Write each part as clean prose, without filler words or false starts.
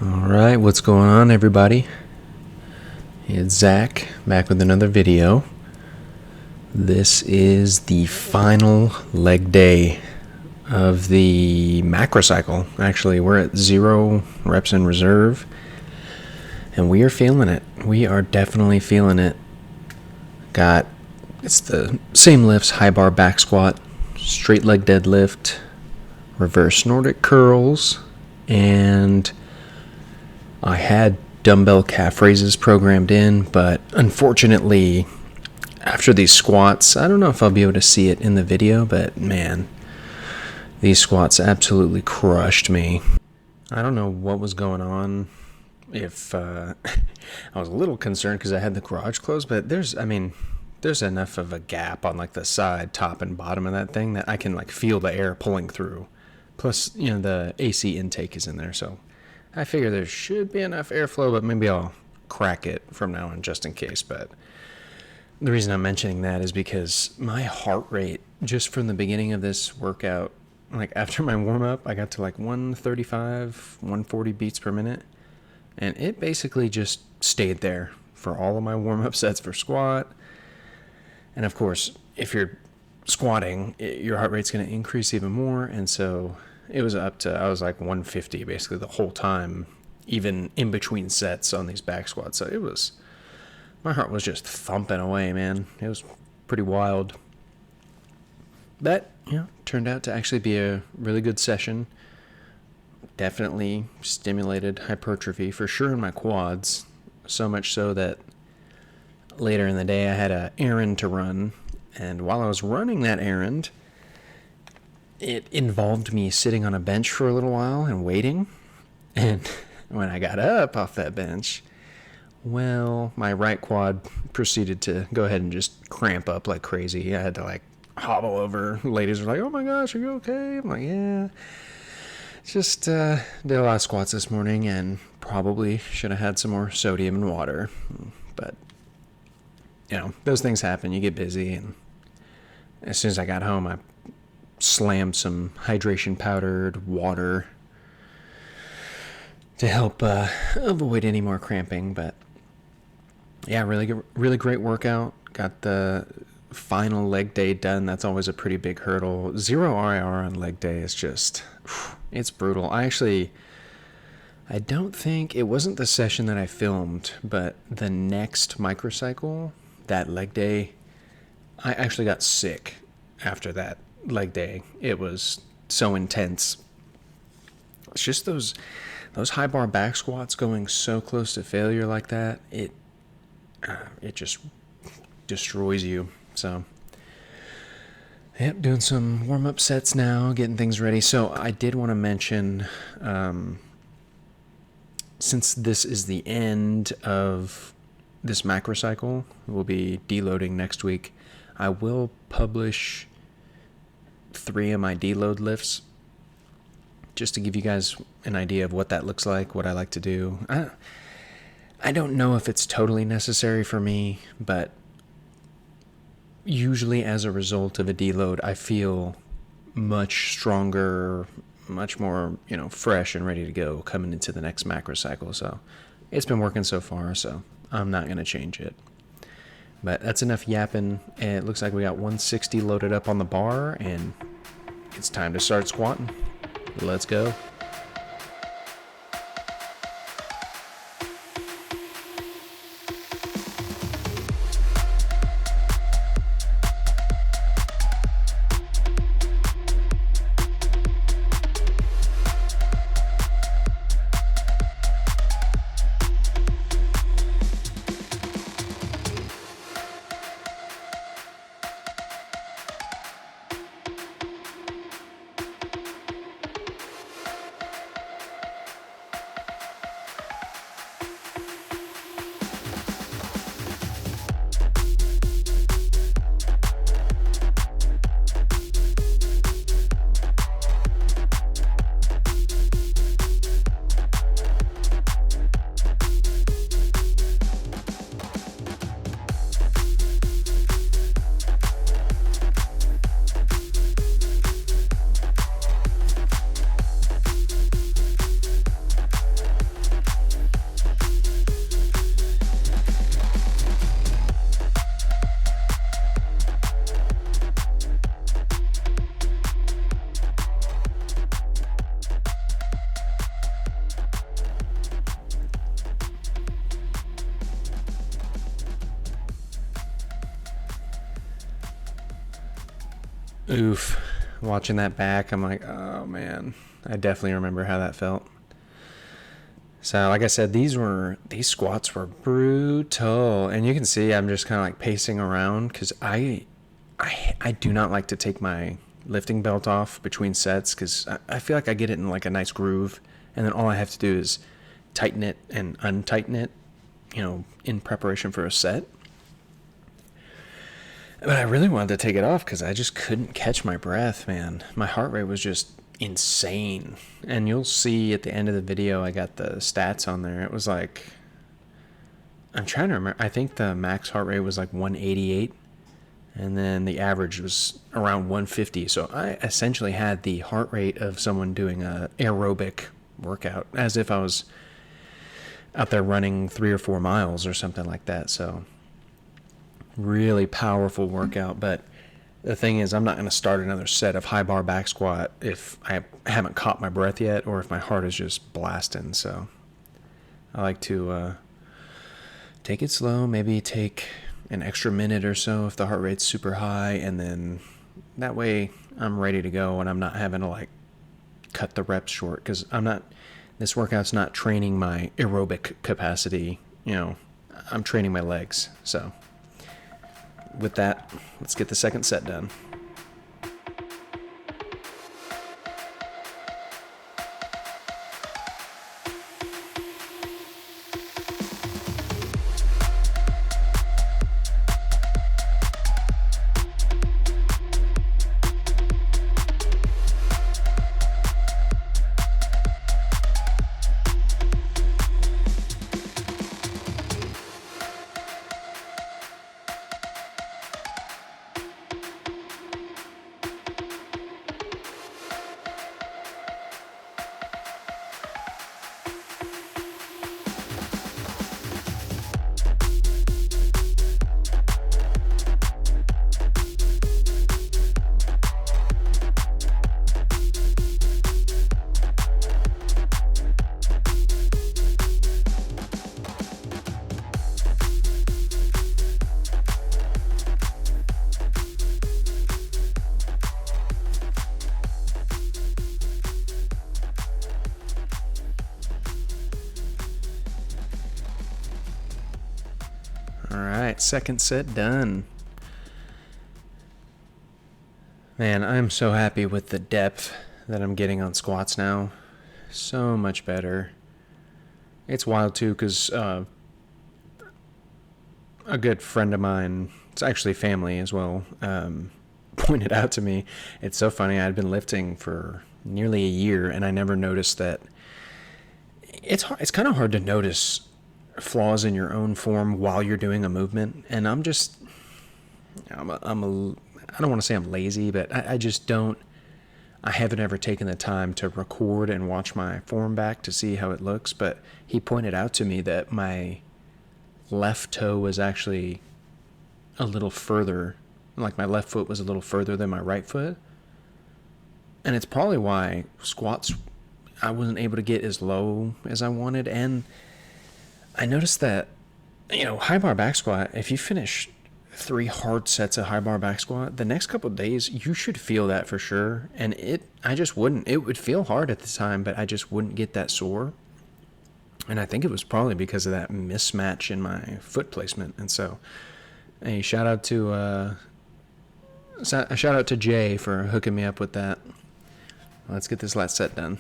Alright, what's going on, everybody? It's Zach, back with another video. This is the final leg day of the macro cycle. Actually, we're at 0 reps in reserve, and we are feeling it. We are definitely feeling it. It's the same lifts: high bar back squat, straight leg deadlift, reverse Nordic curls, and I had dumbbell calf raises programmed in, but unfortunately, after these squats, I don't know if I'll be able to see it in the video, but man, these squats absolutely crushed me. I don't know what was going on. If I was a little concerned because I had the garage closed, but there's enough of a gap on like the side, top, and bottom of that thing that I can like feel the air pulling through. Plus, the AC intake is in there, so I figure there should be enough airflow, but maybe I'll crack it from now on just in case. But the reason I'm mentioning that is because my heart rate, just from the beginning of this workout, like after my warm-up, I got to like 135, 140 beats per minute. And it basically just stayed there for all of my warm-up sets for squat. And of course, if you're squatting, your heart rate's going to increase even more. And so it was I was like 150 basically the whole time, even in between sets on these back squats. So my heart was just thumping away, man. It was pretty wild. That, turned out to actually be a really good session. Definitely stimulated hypertrophy for sure in my quads. So much so that later in the day I had an errand to run. And while I was running that errand, it involved me sitting on a bench for a little while and waiting. And when I got up off that bench, well, my right quad proceeded to go ahead and just cramp up like crazy. I had to like hobble over. Ladies were like, "Oh my gosh, are you okay?" I'm like, "Yeah. Just did a lot of squats this morning and probably should have had some more sodium and water." But, those things happen. You get busy. And as soon as I got home, I slammed some hydration powdered water to help avoid any more cramping. But yeah, really great workout. Got the final leg day done. That's always a pretty big hurdle. 0 RIR on leg day is just, it's brutal. I don't think, it wasn't the session that I filmed, but the next microcycle, that leg day, I actually got sick after that leg day. It was so intense. It's just those high bar back squats going so close to failure like that, it just destroys you. So yep, doing some warm-up sets now, getting things ready. So I did want to mention, since this is the end of this macro cycle, we'll be deloading next week. I will publish 3 of my deload lifts just to give you guys an idea of what that looks like, what I like to do. I don't know if it's totally necessary for me, but usually as a result of a deload, I feel much stronger, much more, fresh and ready to go coming into the next macro cycle. So it's been working so far, so I'm not going to change it. But that's enough yapping. And it looks like we got 160 loaded up on the bar, and it's time to start squatting. Let's go. Oof. Watching that back, I'm like, oh man, I definitely remember how that felt. So, like I said, these squats were brutal, and you can see I'm just kind of like pacing around because I do not like to take my lifting belt off between sets because I feel like I get it in like a nice groove, and then all I have to do is tighten it and untighten it, in preparation for a set. But I really wanted to take it off because I just couldn't catch my breath, man. My heart rate was just insane. And you'll see at the end of the video, I got the stats on there. It was like, I'm trying to remember. I think the max heart rate was like 188. And then the average was around 150. So I essentially had the heart rate of someone doing a aerobic workout, as if I was out there running 3 or 4 miles or something like that. So really powerful workout. But the thing is, I'm not going to start another set of high bar back squat if I haven't caught my breath yet, or if my heart is just blasting. So I like to take it slow, maybe take an extra minute or so if the heart rate's super high, and then that way I'm ready to go and I'm not having to like cut the reps short, because this workout's not training my aerobic capacity, I'm training my legs. So with that, let's get the second set done. Alright, second set done. Man, I'm so happy with the depth that I'm getting on squats now. So much better. It's wild too, because a good friend of mine, it's actually family as well, pointed out to me, it's so funny, I'd been lifting for nearly a year and I never noticed that. It's kind of hard to notice flaws in your own form while you're doing a movement, and I don't want to say I'm lazy, but I just don't. I haven't ever taken the time to record and watch my form back to see how it looks. But he pointed out to me that my left toe was actually a little further, like my left foot was a little further than my right foot, and it's probably why squats I wasn't able to get as low as I wanted. And I noticed that, high bar back squat, if you finish 3 hard sets of high bar back squat, the next couple of days, you should feel that for sure. And I just wouldn't. It would feel hard at the time, but I just wouldn't get that sore. And I think it was probably because of that mismatch in my foot placement. And so, a shout out to Jay for hooking me up with that. Let's get this last set done.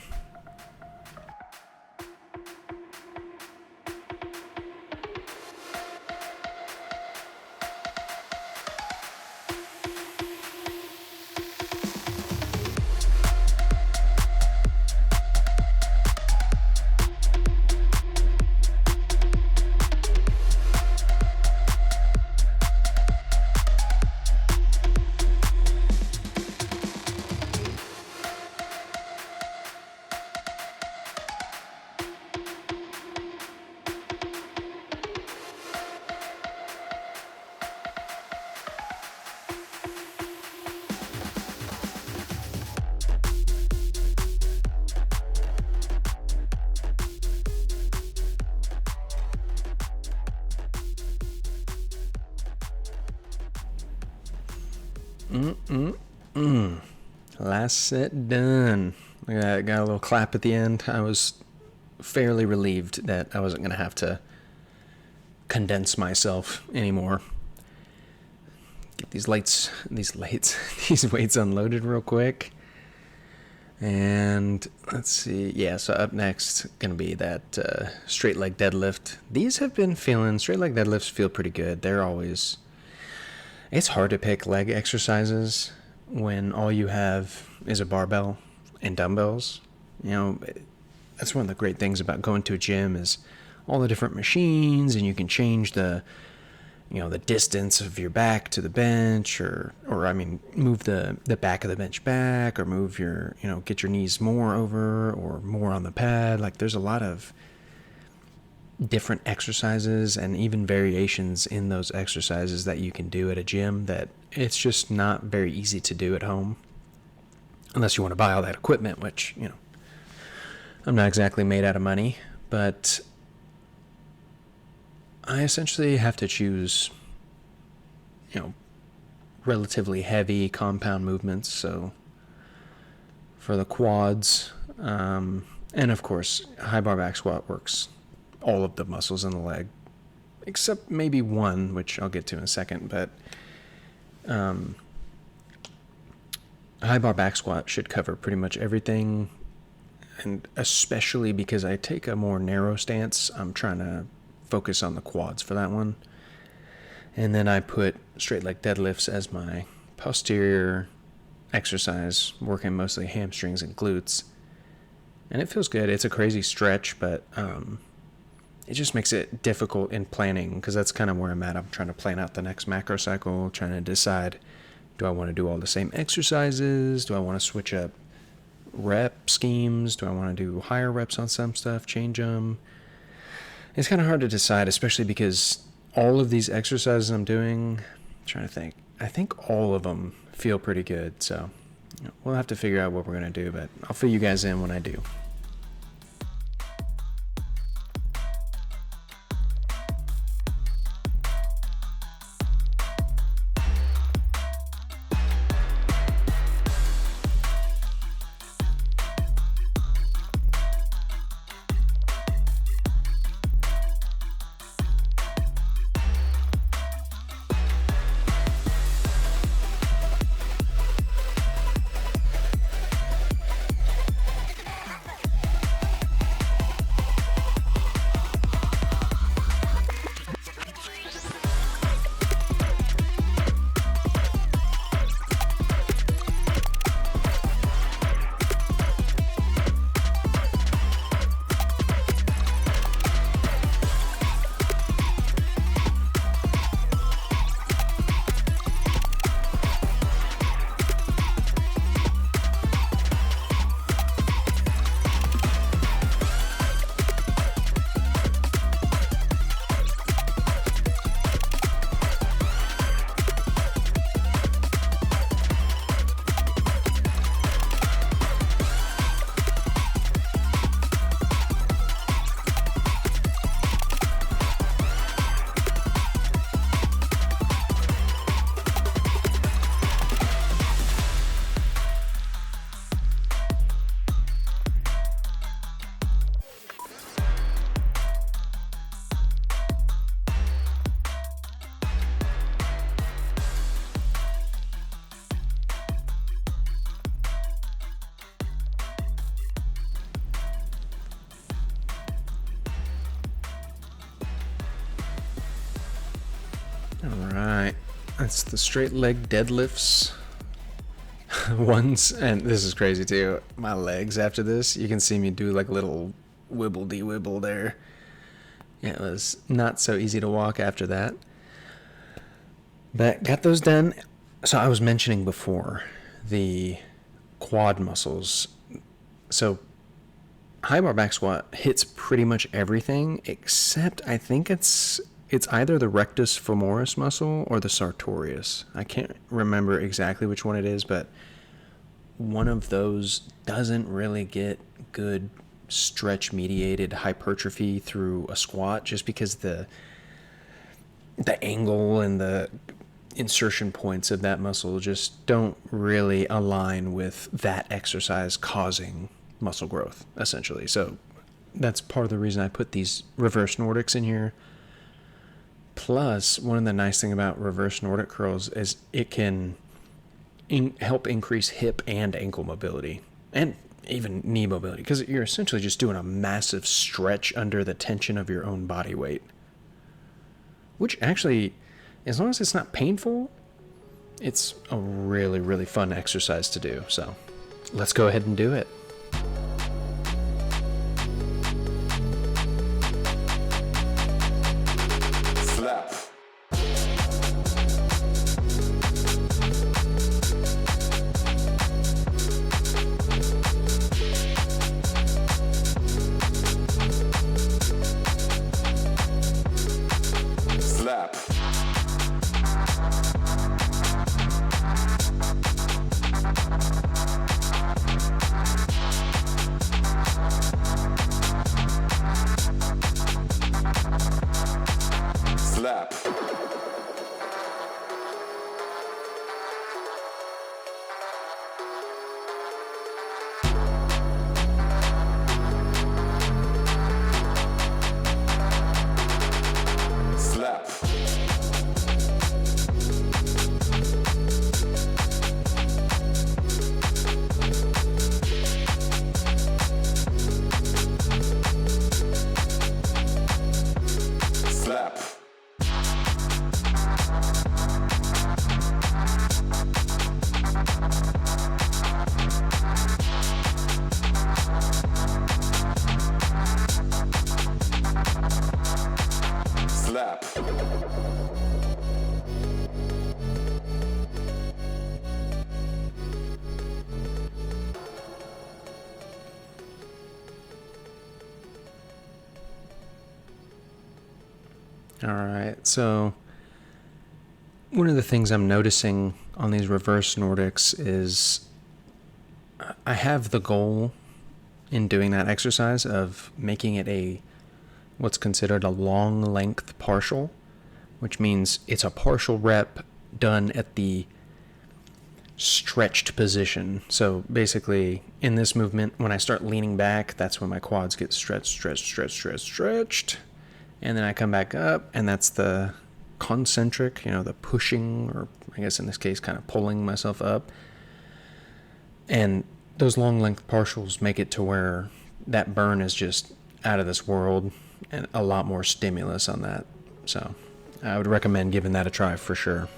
Last set done. I got a little clap at the end. I was fairly relieved that I wasn't going to have to condense myself anymore. Get these weights unloaded real quick. And let's see. Yeah, so up next going to be that straight leg deadlift. These have been straight leg deadlifts feel pretty good. It's hard to pick leg exercises when all you have is a barbell and dumbbells. That's one of the great things about going to a gym is all the different machines, and you can change the distance of your back to the bench, or move the back of the bench back, or move get your knees more over or more on the pad. Like, there's a lot of different exercises and even variations in those exercises that you can do at a gym that it's just not very easy to do at home unless you want to buy all that equipment, which, I'm not exactly made out of money, but I essentially have to choose, relatively heavy compound movements. So for the quads, and of course, high bar back squat works all of the muscles in the leg, except maybe one, which I'll get to in a second. But high bar back squat should cover pretty much everything, and especially because I take a more narrow stance, I'm trying to focus on the quads for that one. And then I put straight leg deadlifts as my posterior exercise, working mostly hamstrings and glutes. And it feels good. It's a crazy stretch, but it just makes it difficult in planning, because that's kind of where I'm at. I'm trying to plan out the next macro cycle, trying to decide, do I want to do all the same exercises? Do I want to switch up rep schemes? Do I want to do higher reps on some stuff, change them? It's kind of hard to decide, especially because all of these exercises I'm doing, I'm trying to think, I think all of them feel pretty good. So we'll have to figure out what we're going to do, but I'll fill you guys in when I do. Alright, that's the straight leg deadlifts. Once, and this is crazy too, my legs after this, you can see me do like a little wibble-de-wibble there. Yeah, it was not so easy to walk after that. But got those done. So I was mentioning before the quad muscles. So high bar back squat hits pretty much everything, except I think it's either the rectus femoris muscle or the sartorius. I can't remember exactly which one it is, but one of those doesn't really get good stretch mediated hypertrophy through a squat, just because the angle and the insertion points of that muscle just don't really align with that exercise causing muscle growth, essentially. So that's part of the reason I put these reverse Nordics in here. Plus, one of the nice things about reverse Nordic curls is it can help increase hip and ankle mobility, and even knee mobility, because you're essentially just doing a massive stretch under the tension of your own body weight. Which actually, as long as it's not painful, it's a really, really fun exercise to do. So let's go ahead and do it. Alright, so one of the things I'm noticing on these reverse Nordics is I have the goal in doing that exercise of making it what's considered a long length partial, which means it's a partial rep done at the stretched position. So basically, in this movement, when I start leaning back, that's when my quads get stretched. And then I come back up, and that's the concentric, the pushing, or I guess in this case, kind of pulling myself up. And those long length partials make it to where that burn is just out of this world and a lot more stimulus on that. So I would recommend giving that a try for sure.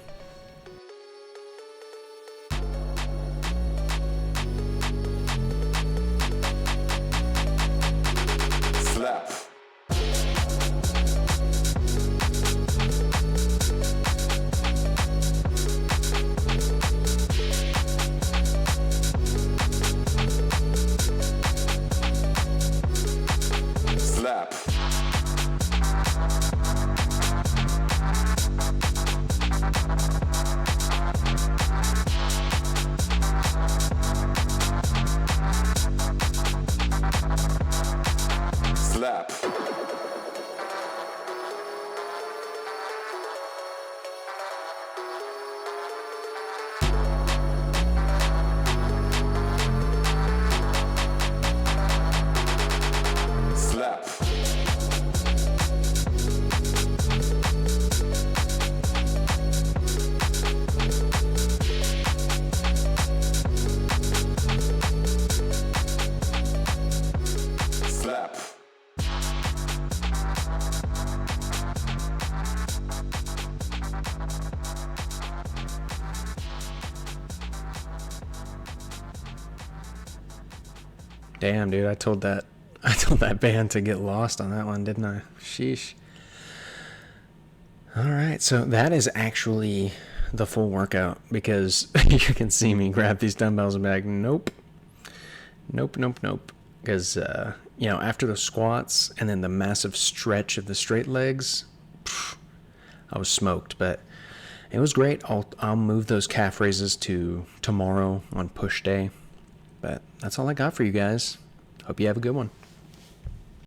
Damn, dude, I told that band to get lost on that one, didn't I? Sheesh. All right, so that is actually the full workout, because you can see me grab these dumbbells and be like, nope. Because, after the squats and then the massive stretch of the straight legs, I was smoked, but it was great. I'll move those calf raises to tomorrow on push day. But that's all I got for you guys. Hope you have a good one.